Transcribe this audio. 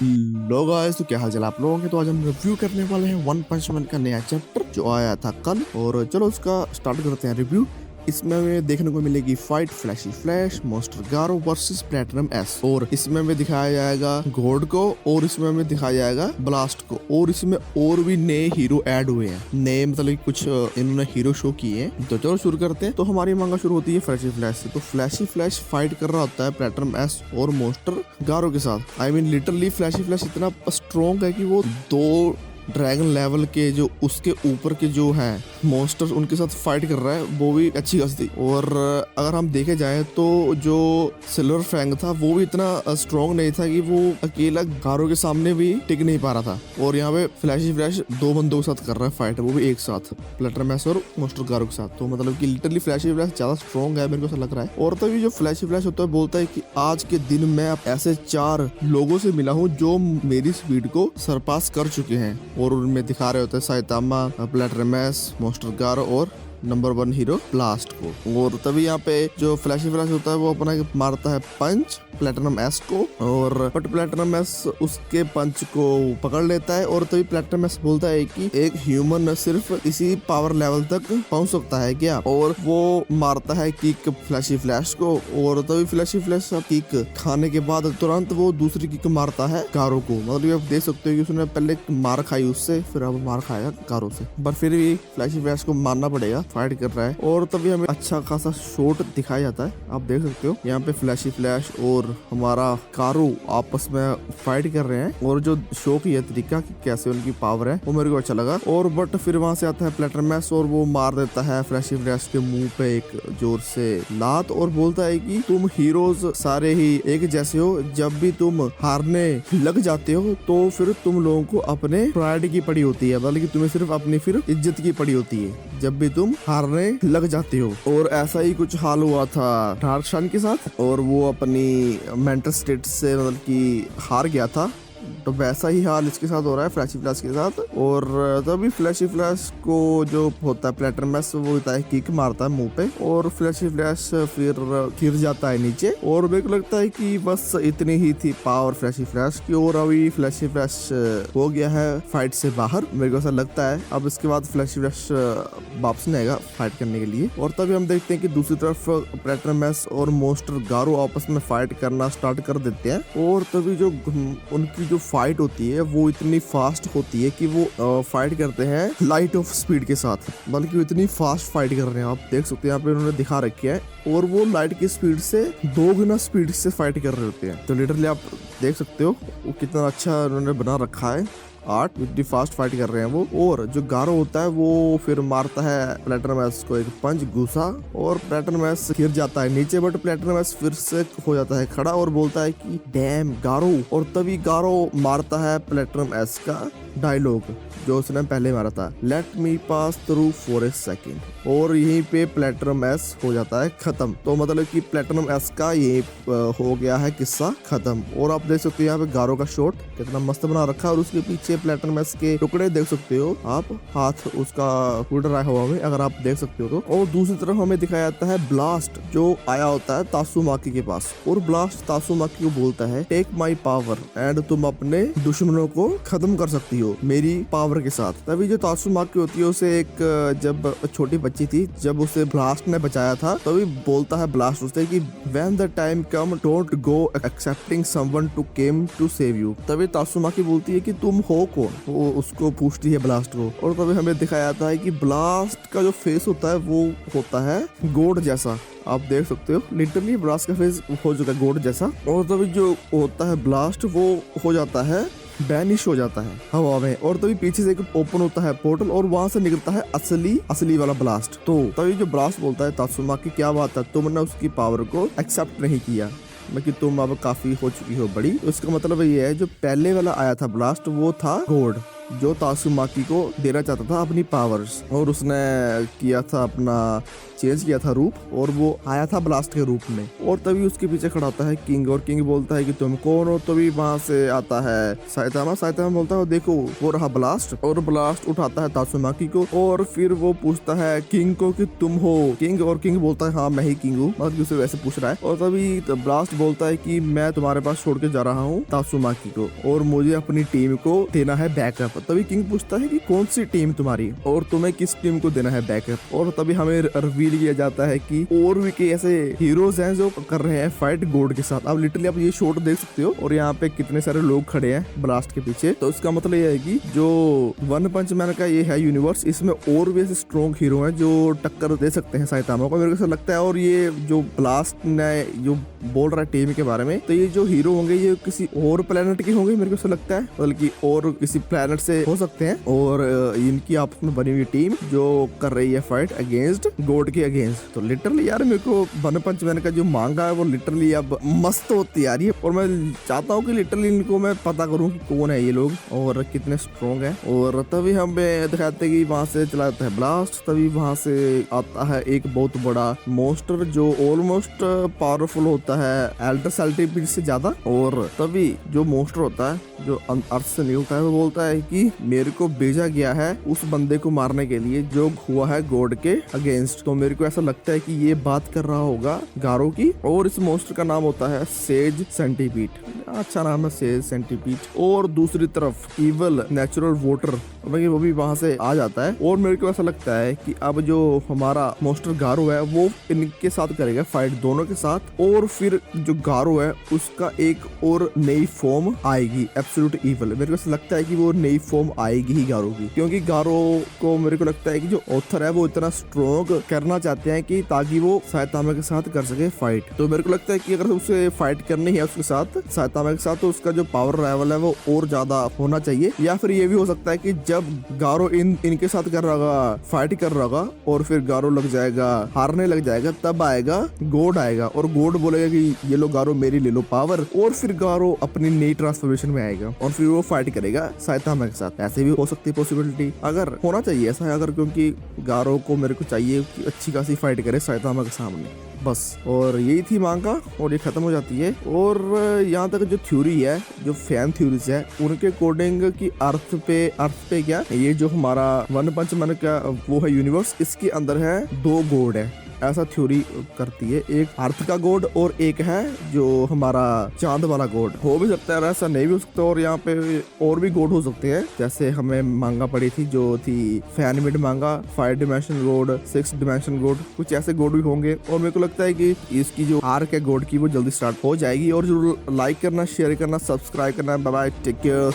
लोग गाइस, तो क्या हाल चाल आप लोगों के। तो आज हम रिव्यू करने वाले हैं वन पंच मैन का नया चैप्टर जो आया था कल। और चलो उसका स्टार्ट करते हैं रिव्यू। इसमें हमें देखने को मिलेगी फाइट फ्लैशी फ्लैश मॉन्स्टर गारो वर्सेस प्लैटिनम एस। और इसमें हमें दिखाया जाएगा गॉड को, और इसमें हमें दिखाया जाएगा ब्लास्ट को। और इसमें और भी नए हीरो ऐड हुए हैं, नए मतलब कुछ इन्होंने हीरो शो किए हैं। तो चलो शुरू करते हैं। तो हमारी मांगा शुरू होती है फ्लैशी फ्लैश से। तो फ्लैशी फ्लैश फाइट कर रहा होता है प्लैटिनम एस और मॉन्स्टर गारो के साथ। I mean literally flashy flash इतना स्ट्रॉन्ग है कि वो दो ड्रैगन लेवल के जो उसके ऊपर के जो है मॉन्स्टर्स उनके साथ फाइट कर रहा है, वो भी अच्छी खासी। और अगर हम देखे जाए तो जो सिल्वर फैंग था वो भी इतना स्ट्रॉन्ग नहीं था कि वो अकेला गारो के सामने भी टिक नहीं पा रहा था। और यहाँ पे फ्लैशी फ्लैश दो बंदों के साथ कर रहा है फाइट, वो भी एक साथ, प्लैटिनम एस और मॉन्स्टर गारो के साथ। तो मतलब कि लिटरली फ्लैशी फ्लैश ज्यादा स्ट्रॉन्ग है, मेरे को ऐसा लग रहा है। और तभी जो फ्लैशी फ्लैश होता है बोलता है कि आज के दिन मैं ऐसे 4 लोगों से मिला हूँ जो मेरी स्पीड को सरपास कर चुके हैं। और उनमें दिखा रहे होते हैं साइतामा, प्लैटिनम एस, मॉन्स्टर गारो और नंबर 1 हीरो ब्लास्ट को। और तभी यहाँ पे जो फ्लैशी फ्लैश होता है वो अपना मारता है पंच प्लैटिनम एस को, और बट प्लैटिनम एस उसके पंच को पकड़ लेता है। और तभी प्लैटिनम एस बोलता है कि एक ह्यूमन सिर्फ इसी पावर लेवल तक पहुंच सकता है क्या। और वो मारता है किक फ्लैशी फ्लैश को। और तभी फ्लैशी फ्लैश किक खाने के बाद तुरंत वो दूसरी किक मारता है गारो को। मतलब आप देख सकते हो कि उसने पहले मार खाई उससे, फिर अब मार खाएगा गारो से, पर फिर भी फ्लैशी फ्लैश को मारना पड़ेगा, फाइट कर रहा है। और तभी हमें अच्छा खासा शॉट दिखाया जाता है, आप देख सकते हो। यहाँ पे फ्लैशी फ्लैश और हमारा गारो आपस में फाइट कर रहे हैं। और जो शो की है तरीका कि कैसे उनकी पावर है वो मेरे को अच्छा लगा। और बट फिर वहां से आता है प्लैटिनम एस और वो मार देता है फ्लैशी फ्लैश के मुंह पे एक जोर से लात, और बोलता है कि तुम हीरोज सारे ही एक जैसे हो, जब भी तुम हारने लग जाते हो तो फिर तुम लोगों को अपने प्राइड की पड़ी होती है, मतलब कि तुम्हें सिर्फ अपनी फिर इज्जत की पड़ी होती है जब भी तुम हारने लग जाते हो। और ऐसा ही कुछ हाल हुआ था डार्क शन के साथ, और वो अपनी मेंटल स्टेट से मतलब कि हार गया था। तो वैसा ही हाल इसके साथ हो रहा है फ्लैशी फ्लैश के साथ। और तभी फ्लैशी फ्लैश को जो होता है प्लैटिनम एस वो होता है किक मारता है मुंह पे, और फ्लैशी फ्लैश फिर गिर जाता है नीचे। और मेरे को लगता है कि बस इतनी ही थी पावर फ्लैशी फ्लैश की। और अभी फ्लैशी फ्लैश हो गया है फाइट से बाहर, मेरे को ऐसा लगता है। अब इसके बाद फ्लैशी फ्लैश वापस नहीं आएगा फाइट करने के लिए। और तभी हम देखते हैं कि दूसरी तरफ प्लैटिनम एस और मॉन्स्टर गारो आपस में फाइट करना स्टार्ट कर देते हैं। और तभी जो उनकी जो फाइट होती है वो इतनी फास्ट होती है कि वो फाइट करते हैं लाइट ऑफ स्पीड के साथ, बल्कि वो इतनी फास्ट फाइट कर रहे हैं, आप देख सकते हैं यहाँ पे उन्होंने दिखा रखी है। और वो लाइट की स्पीड से 2 गुना स्पीड से फाइट कर रहे होते हैं। तो लिटरली आप देख सकते हो वो कितना अच्छा उन्होंने बना रखा है आर्ट, इतनी फास्ट फाइट कर रहे हैं वो। और जो गारो होता है वो फिर मारता है प्लैटिनम एस को एक पंच घुसा, और प्लैटिनम एस गिर जाता है नीचे। बट प्लैटिनम एस फिर से हो जाता है खड़ा और बोलता है कि डैम गारो। और तभी गारो मारता है प्लैटिनम एस का डायलॉग जो उसने पहले मारा था, let me pass through for a second. और यहीं पे प्लैटिनम एस हो जाता है खत्म। तो मतलब कि प्लैटिनम एस का ये हो गया है किस्सा खत्म। और आप देख सकते हो यहाँ पे गारो का शॉट कितना मस्त बना रखा है, और उसके पीछे प्लैटिनम एस के टुकड़े देख सकते हो आप, हाथ उसका उड़ रहा है हवा में, अगर आप देख सकते हो तो। और दूसरी तरफ हमें दिखाया जाता है ब्लास्ट जो आया होता है तासुमाकी के पास। और ब्लास्ट तासुमाकी को बोलता है टेक माई पावर एंड तुम अपने दुश्मनों को खत्म कर सकती हो मेरी पावर के साथ। तभी जो तासुमाकी होती है उसे एक जब छोटी बच्ची थी, जब उसे ब्लास्ट ने बचाया था, तभी बोलता है ब्लास्ट उससे कि when the time come don't go accepting someone to came to save you। तभी तासुमाकी बोलती है कि तुम हो कौन, वो उसको पूछती है ब्लास्ट को। और तभी हमें दिखाया जाता है कि ब्लास्ट का जो फेस होता है वो होता है गॉड जैसा, आप देख सकते हो। लिटरली ब्लास्ट का फेस हो चुका है गॉड जैसा। और तभी जो होता है ब्लास्ट वो हो जाता है बैनिश हो जाता है हवा में। और तभी पीछे से एक ओपन होता है पोर्टल, और वहां से निकलता है असली वाला ब्लास्ट। तो तभी जो ब्लास्ट बोलता है तासुमाकी क्या बात है, तुमने उसकी पावर को एक्सेप्ट नहीं किया, कि तुम अब काफी हो चुकी हो बड़ी। तो इसका मतलब ये है जो पहले वाला आया था ब्लास्ट वो था गॉड, जो तासुमाकी को देना चाहता था अपनी पावर्स, और उसने किया था अपना चेंज किया था रूप, और वो आया था ब्लास्ट के रूप में। और तभी उसके पीछे खड़ा होता है किंग, और किंग बोलता है कि तुम कौन हो। तभी वहां से आता है साइतामा। साइतामा बोलता है देखो वो रहा ब्लास्ट, और ब्लास्ट उठाता है तासुमाकी को, और फिर वो पूछता है किंग को कि तुम हो किंग, और किंग बोलता है हाँ मैं ही किंग हूँ, मतलब उसे वैसे पूछ रहा है। और तभी ब्लास्ट बोलता है कि मैं तुम्हारे पास छोड़ के जा रहा हूँ तासुमाकी को, और मुझे अपनी टीम को देना है बैकअप। तभी किंग पूछता है कि कौन सी टीम तुम्हारी, और तुम्हें किस टीम को देना है बैकअप। और तभी हमें रिवील किया जाता है कि और भी कई ऐसे हीरोज हैं जो कर रहे हैं फाइट गोड के साथ। अब लिटरली आप ये शॉट देख सकते हो, और यहाँ पे कितने सारे लोग खड़े हैं ब्लास्ट के पीछे। तो इसका मतलब ये है कि जो वन पंच मैन का ये है यूनिवर्स, इसमें और भी ऐसे स्ट्रॉन्ग हीरो हैं जो टक्कर दे सकते हैं साइतामा को, मेरे को ऐसा लगता है। और ये जो ब्लास्ट ने जो बोल रहा है टीम के बारे में, तो ये जो हीरो होंगे ये किसी और प्लेनेट के होंगे, मेरे को ऐसा लगता है, बल्कि और किसी प्लेनेट से हो सकते हैं। और इनकी आपस में बनी हुई टीम जो कर रही है फाइट अगेंस्ट गॉड के अगेंस्ट। तो लिटरली यार मेरे को वन पंच मैन का जो मांगा है वो लिटरली अब मस्त होती आ रही है, और मैं चाहता हूँ कि लिटरली इनको मैं पता करूँ कि कौन है ये लोग और कितने स्ट्रॉन्ग है। और तभी हमें दिखाते कि वहां से चला जाता है ब्लास्ट। तभी वहां से आता है एक बहुत बड़ा मॉन्स्टर जो ऑलमोस्ट पावरफुल होता है एल्डर सेंटीपीड से ज्यादा। और तभी जो मॉन्स्टर होता है जो अर्थ से निकलता है वो बोलता है कि मेरे को भेजा गया है उस बंदे को मारने के लिए जो हुआ है गॉड के अगेंस्ट। तो मेरे को ऐसा लगता है कि ये बात कर रहा होगा गारो की, और इस मॉन्स्टर का नाम होता है सेज सेंटीपीड। अच्छा नाम है सेज सेंटीपीड। और दूसरी तरफ इवल नेचुरल वोटर वो भी वहां से आ जाता है, और मेरे को ऐसा लगता है कि अब जो हमारा मॉन्स्टर गारो है वो इनके साथ करेगा फाइट दोनों के साथ। और फिर जो गारो है उसका एक और नई फॉर्म आएगी एब्सोल्यूट इवल। मेरे को ऐसा लगता है कि वो नई फॉर्म आएगी ही गारो की, क्योंकि गारो को मेरे को लगता है कि जो ऑथर है वो इतना स्ट्रॉन्ग करना चाहते हैं कि ताकि वो साइतामा के साथ कर सके फाइट। तो मेरे को लगता है कि अगर उसे फाइट करनी है उसके साथ साइतामा के साथ, तो उसका जो पावर लेवल है वो और ज्यादा होना चाहिए। या फिर ये भी हो सकता है कि जब गारो इनके साथ कर रहा होगा फाइट कर रहा होगा और फिर गारो लग जाएगा हारने लग जाएगा, तब आएगा गॉड आएगा, और गॉड बोलेगा कि ये लो गारो मेरी ले लो पावर, और फिर गारो अपनी नई ट्रांसफॉर्मेशन में आएगा और फिर वो फाइट करेगा साइतामा के साथ। ऐसे भी हो सकती है पॉसिबिलिटी, अगर होना चाहिए ऐसा, अगर क्योंकि गारो को मेरे को चाहिए कि अच्छी खासी फाइट करे साइतामा के सामने बस। और यही थी मांगा, और ये खत्म हो जाती है। और यहाँ तक जो थ्योरी है, जो फैन थ्योरीज है, उनके अकॉर्डिंग कि अर्थ पे क्या ये जो हमारा वन पंच मैन का वो है यूनिवर्स, इसके अंदर है 2 गॉड है, ऐसा थ्योरी करती है। एक अर्थ का गॉड और एक है जो हमारा चांद वाला गॉड। हो भी सकता है ऐसा नहीं भी हो सकता, और यहाँ पे और भी गॉड हो सकते हैं। जैसे हमें मांगा पड़ी थी जो थी फैनमेड मांगा 5 डिमेंशन गॉड, 6 डिमेंशन गॉड, कुछ ऐसे गॉड भी होंगे। और मेरे को लगता है कि इसकी जो आर्क है गॉड की वो जल्दी स्टार्ट हो जाएगी। और जो लाइक करना, शेयर करना, सब्सक्राइब करना, बाय बाय, टेक केयर।